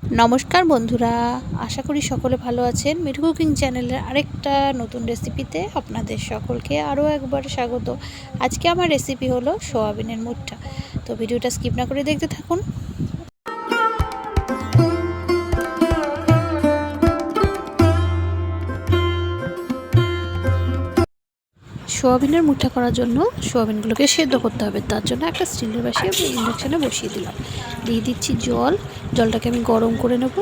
নমস্কার বন্ধুরা, আশা করি সকলে ভালো আছেন। মিঠু কুকিং চ্যানেলের আরেকটা নতুন রেসিপিতে আপনাদের সকলকে আরও একবার স্বাগত। আজকে আমার রেসিপি হলো সোয়াবিনের মুট্টা। তো ভিডিওটা স্কিপ না করে দেখতে থাকুন। সোয়াবিনের মুট্টা করার জন্য সোয়াবিনগুলোকে সেদ্ধ করতে হবে। তার জন্য একটা স্টিলের বাসি আমি ইন্ডাকশানে বসিয়ে দিলাম। দিয়ে দিচ্ছি জলটাকে আমি গরম করে নেব।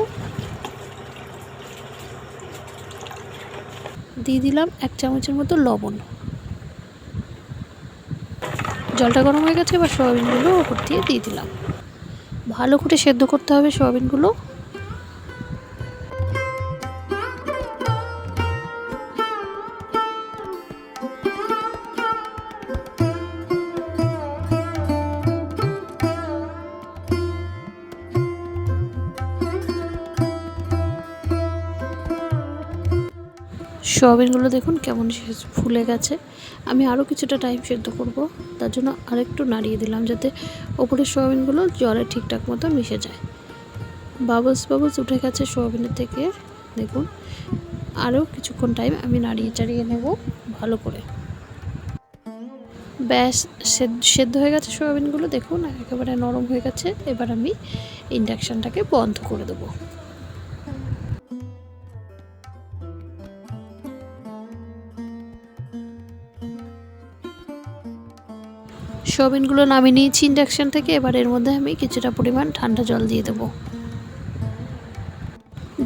দিয়ে দিলাম 1 চামচের মতো লবণ। জলটা গরম হয়ে গেছে, এবার সোয়াবিনগুলো ওপর দিয়ে দিলাম। ভালো করে সেদ্ধ করতে হবে সোয়াবিনগুলো। সোয়াবিনগুলো দেখুন কেমন ফুলে গেছে। আমি আরও কিছুটা টাইম সেদ্ধ করব, তার জন্য আরেকটু নাড়িয়ে দিলাম যাতে ওপরের সোয়াবিনগুলো জলে ঠিকঠাক মতো মিশে যায়। বাবলস উঠে গেছে সোয়াবিনের থেকে, দেখুন। আরও কিছুক্ষণ টাইম আমি নাড়িয়ে চাড়িয়ে নেব ভালো করে। ব্যাস, সেদ্ধ হয়ে গেছে সোয়াবিনগুলো, দেখুন একেবারে নরম হয়ে গেছে। এবার আমি ইন্ডাকশানটাকে বন্ধ করে দেবো। সোয়াবিনগুলো নামিয়ে নিয়েছি ইন্ডাকশান থেকে। এবার এর মধ্যে আমি কিছুটা পরিমাণ ঠান্ডা জল দিয়ে দেবো,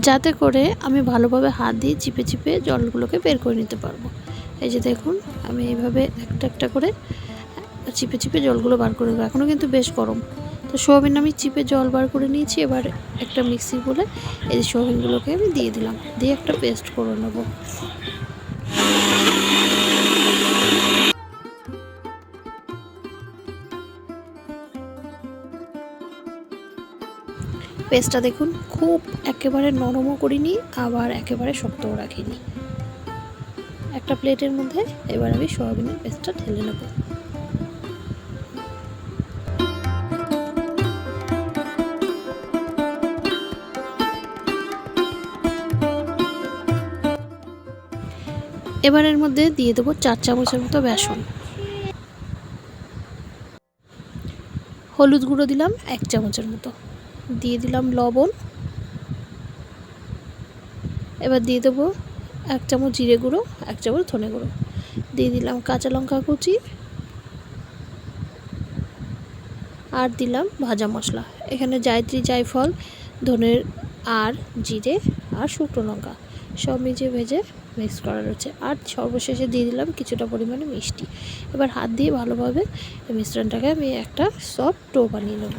যাতে করে আমি ভালোভাবে হাত দিয়ে চিপে চিপে জলগুলোকে বের করে নিতে পারবো। এই যে দেখুন, আমি এইভাবে একটা একটা করে চিপে চিপে জলগুলো বার করে নেবো। এখনও কিন্তু বেশ গরম। তো সোয়াবিন আমি চিপে জল বার করে নিয়েছি। এবার একটা মিক্সি বলে এই সোয়াবিনগুলোকে আমি দিয়ে দিলাম, দিয়ে একটা পেস্ট করে নেবো। পেস্টটা দেখুন, খুব একেবারে নরমও করিনি, আবার একেবারে শক্তও রাখিনি। একটা প্লেটের মধ্যে এবার আমি সয়াবিনের পেস্টটা ঢেলে নেব। এবার এর মধ্যে দিয়ে দেবো 4 চামচের মতো বেসন। হলুদ গুঁড়ো দিলাম 1 চামচের মতো। দিয়ে দিলাম লবণ। এবার দিয়ে দেবো 1 চামচ জিরে গুঁড়ো, 1 চামচ ধনে গুঁড়ো। দিয়ে দিলাম কাঁচা লঙ্কা কুচি, আর দিলাম ভাজা মশলা। এখানে জায়ত্রী, জায়ফল, ধনের আর জিরে আর শুকনো লঙ্কা সব ভেজে মিক্স করা রয়েছে। আর সর্বশেষে দিয়ে দিলাম কিছুটা পরিমাণে মিষ্টি। এবার হাত দিয়ে ভালোভাবে মিশ্রণটাকে আমি একটা সফট ডো বানিয়ে নেব।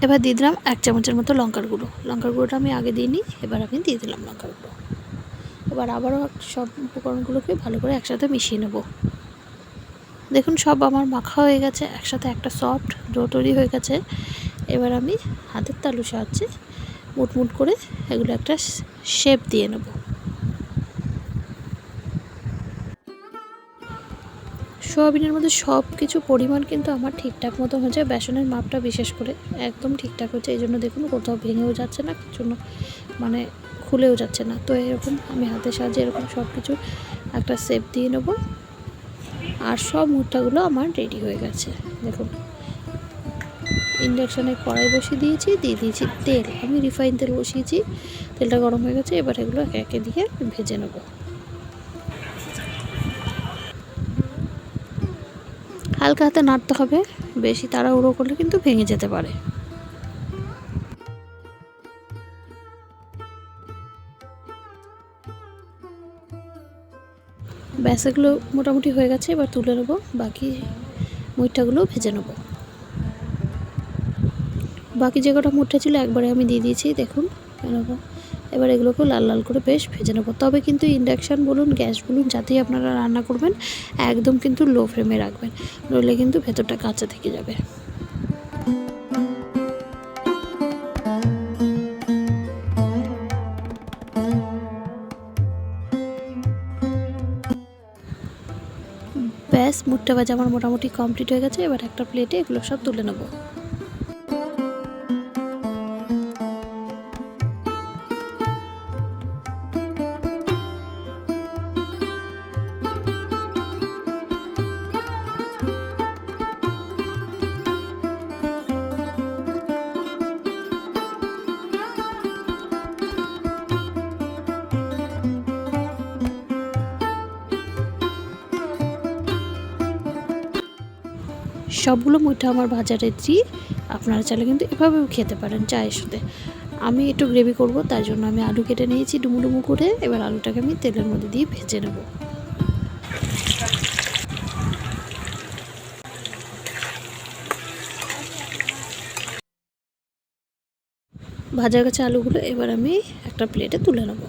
এবার দিয়ে দিলাম 1 চামচের মতো লঙ্কার গুঁড়োটা আমি আগে দিইনি, এবার আমি দিয়ে দিলাম লঙ্কার গুঁড়ো। এবার আবারও সব উপকরণগুলোকে ভালো করে একসাথে মিশিয়ে নেব। দেখুন সব আমার মাখা হয়ে গেছে, একসাথে একটা সফট ডো তৈরি হয়ে গেছে। এবার আমি হাতের তালুর সাহায্যে মুট করে এগুলো একটা শেপ দিয়ে নেব। সোয়াবিনের মধ্যে সব কিছু পরিমাণ কিন্তু আমার ঠিকঠাক মতো হয়েছে। বেসনের মাপটা বিশেষ করে একদম ঠিকঠাক হচ্ছে, এই জন্য দেখুন কোথাও ভেঙেও যাচ্ছে না, কিছু মানে খুলেও যাচ্ছে না। তো এরকম আমি হাতের সাহায্যে এরকম সব কিছু একটা শেপ দিয়ে নেব। আর সব মুট্টাগুলো আমার রেডি হয়ে গেছে। দেখুন, ইন্ডাকশানে কড়াই বসিয়ে দিয়েছি, দিয়ে দিয়েছি তেল। আমি রিফাইন তেল বসিয়েছি, তেলটা গরম হয়ে গেছে। এবার এগুলো একে একে দিয়ে ভেজে নেব। হালকা হাতে নাড়তে হবে, বেশি তাড়াহুড়ো করলে কিন্তু ভেঙে যেতে পারে। ব্যাস, এগুলো মোটামুটি হয়ে গেছে। এবার তুলে নেব, বাকি মুট্টাগুলো ভেজে নেব। বাকি যে কটা মুট্টা ছিল একবারে আমি দিয়ে দিয়েছি, দেখুন এরকম। এবার এগুলোকে লাল লাল করে বেশ ভেজে নেব। তবে কিন্তু ইন্ডাকশান বলুন, গ্যাস বলুন, যাতেই আপনারা রান্না করবেন একদম কিন্তু লো ফ্লেমে রাখবেন, নইলে কিন্তু ভেতরটা কাঁচা থেকে যাবে। ব্যাস মুটটা ভাজা আমার মোটামুটি কমপ্লিট হয়ে গেছে। এবার একটা প্লেটে এগুলো সব তুলে নেব। সবগুলো মুইঠা আমার ভাজা রেডি। আপনারা চাইলে কিন্তু এভাবেও খেতে পারেন চায়ের সাথে। আমি একটু গ্রেভি করব, তার জন্য আমি আলু কেটে নিয়েছি ডুমু ডুমু করে। এবার আলুটাকে আমি তেলের মধ্যে দিয়ে ভেজে নেব। ভাজা গেছে আলুগুলো, এবার আমি একটা প্লেটে তুলে নেব।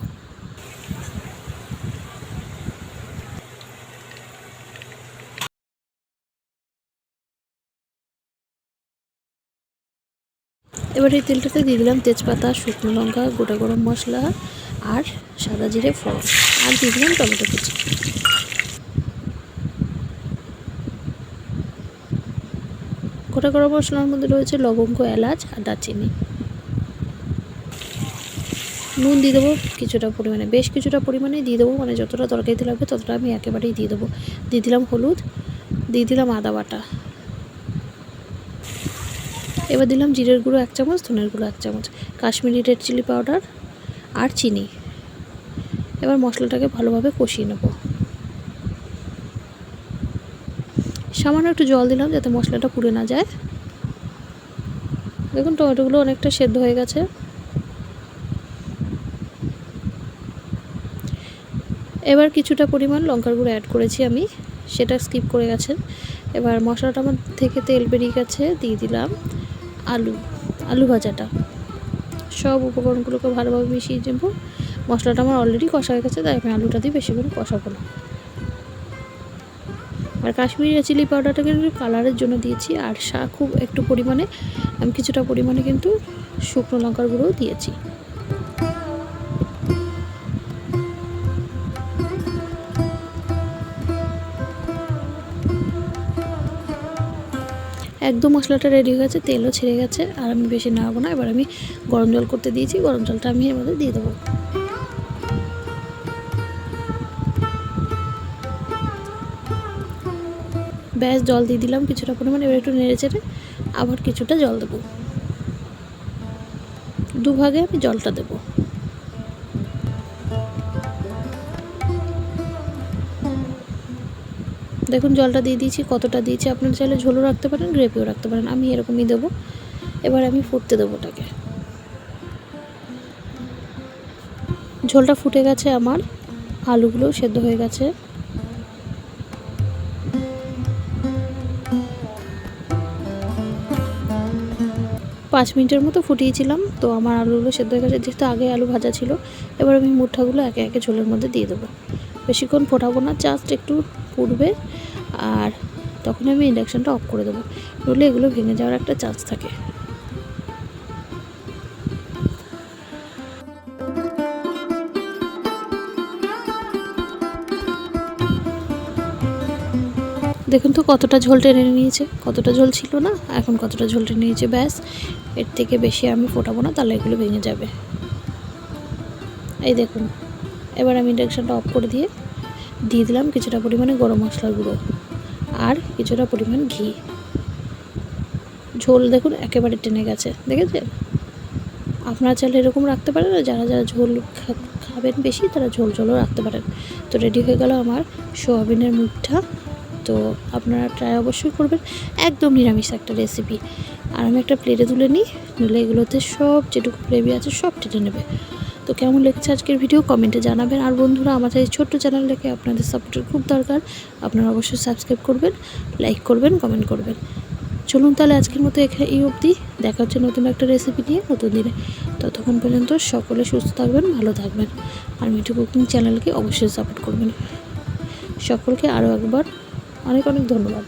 এবার এই তেলটাতে দিয়ে দিলাম তেজপাতা, শুকনো লঙ্কা, গোটা গরম মশলা আর সাদা জিরে ফোড়ন, আর দিয়ে দিলাম টমেটো কুচি। গোটা গরম মশলার মধ্যে রয়েছে লবঙ্গ, এলাচ আর দারচিনি। নুন দিয়ে দেবো কিছুটা পরিমাণে, বেশ কিছুটা পরিমাণেই দিয়ে দেবো, মানে যতটা তরকারিতে লাগবে ততটা আমি একেবারেই দিয়ে দেবো। দিয়ে দিলাম হলুদ, দিয়ে দিলাম আদা বাটা। এবার দিলাম জিরের গুঁড়ো 1 চামচ, ধনের গুঁড়ো 1 চামচ, কাশ্মীরি রেড চিলি পাউডার আর চিনি। এবার মশলাটাকে ভালোভাবে কষিয়ে নেব। সামান্য একটু জল দিলাম যাতে মশলাটা পুড়ে না যায়। দেখুন টমেটোগুলো অনেকটা সেদ্ধ হয়ে গেছে। এবার কিছুটা পরিমাণ লঙ্কার গুঁড়ো অ্যাড করেছি আমি, সেটা স্কিপ করে গেছেন। এবার মশলাটা আমার থেকে তেল বেরিয়ে গেছে, দিয়ে দিলাম আলু ভাজাটা। সব উপকরণগুলোকে ভালোভাবে মিশিয়ে দেব। মশলাটা আমার অলরেডি কষা হয়ে গেছে, তাই আমি আলুটা দিয়ে বেশি করে কষাবো না। আর কাশ্মীরি চিলি পাউডারটা কিন্তু কালারের জন্য দিয়েছি, আর খুব একটু পরিমাণে আমি কিছুটা পরিমাণে কিন্তু শুকনো লঙ্কার গুঁড়োও দিয়েছি। একদম মশলাটা রেডি হয়ে গেছে, তেলও ছেড়ে গেছে, আর আমি বেশি নাড়াবো না। এবার আমি গরম জল করতে দিয়েছি, গরম জলটা আমি এর মধ্যে দিয়ে দেবো। ব্যাস জল দিয়ে দিলাম কিছুটা পরিমাণ। এবার একটু নেড়ে চেড়ে আবার কিছুটা জল দেবো, দুভাগে আমি জলটা দেবো। দেখুন জলটা দিয়ে দিয়েছি, কতটা দিয়েছি আপনারা চাইলে ঝোলও রাখতে পারেন, গ্রেভিও রাখতে পারেন, আমি এরকমই দেবো। এবার আমি ফুটতে দেবো ওটাকে। ঝোলটা ফুটে গেছে আমার, আলুগুলোও সেদ্ধ হয়ে গেছে। পাঁচ মিনিটের মতো ফুটিয়েছিলাম, তো আমার আলুগুলো সেদ্ধ হয়ে গেছে, যেহেতু আগে আলু ভাজা ছিল। এবার আমি মুঠাগুলো একে একে ঝোলের মধ্যে দিয়ে দেবো। বেশিক্ষণ ফোটাবো না, জাস্ট একটু ফুটবে, আর তখন আমি ইন্ডাকশানটা অফ করে দেবো, নইলে এগুলো ভেঙে যাওয়ার একটা চান্স থাকে। দেখুন তো কতটা ঝোল টেনে নিয়েছে, কতটা ঝোল ছিল না, এখন কতটা ঝোল টেনে নিয়েছে। ব্যাস, এর থেকে বেশি আমি ফোটাবো না, তাহলে এগুলো ভেঙে যাবে। এই দেখুন, এবার আমি ইন্ডাকশানটা অফ করে দিয়ে দিলাম কিছুটা পরিমাণে গরম মশলার গুঁড়ো আর কিছুটা পরিমাণ ঘি। ঝোল দেখুন একেবারে টেনে গেছে, দেখেছেন? আপনারা চাইলে এরকম রাখতে পারেন, যারা যারা ঝোল খাবেন বেশি তারা ঝোল ঝোলও রাখতে পারেন। তো রেডি হয়ে গেল আমার সোয়াবিনের মুইঠা। তো আপনারা ট্রাই অবশ্যই করবেন, একদম নিরামিষ একটা রেসিপি। আর আমি একটা প্লেটে তুলে নিই, নইলে এগুলোতে সব যেটুকু গ্রেভি আছে সব টেনে নেবে। তো কেমন লেগেছে আজকের ভিডিও কমেন্টে জানাবেন। আর বন্ধুরা, আমাদের এই ছোট্ট চ্যানেলটাকে আপনাদের সাপোর্টের খুব দরকার। আপনারা অবশ্যই সাবস্ক্রাইব করবেন, লাইক করবেন, কমেন্ট করবেন। চলুন তাহলে আজকের মতো এই অবধি, দেখা হচ্ছে নতুন একটা রেসিপি নিয়ে নতুন দিনে। ততক্ষণ পর্যন্ত সকলে সুস্থ থাকবেন, ভালো থাকবেন, আর মিঠু কুকিং চ্যানেলকে অবশ্যই সাপোর্ট করবেন। সকলকে আরও একবার অনেক অনেক ধন্যবাদ।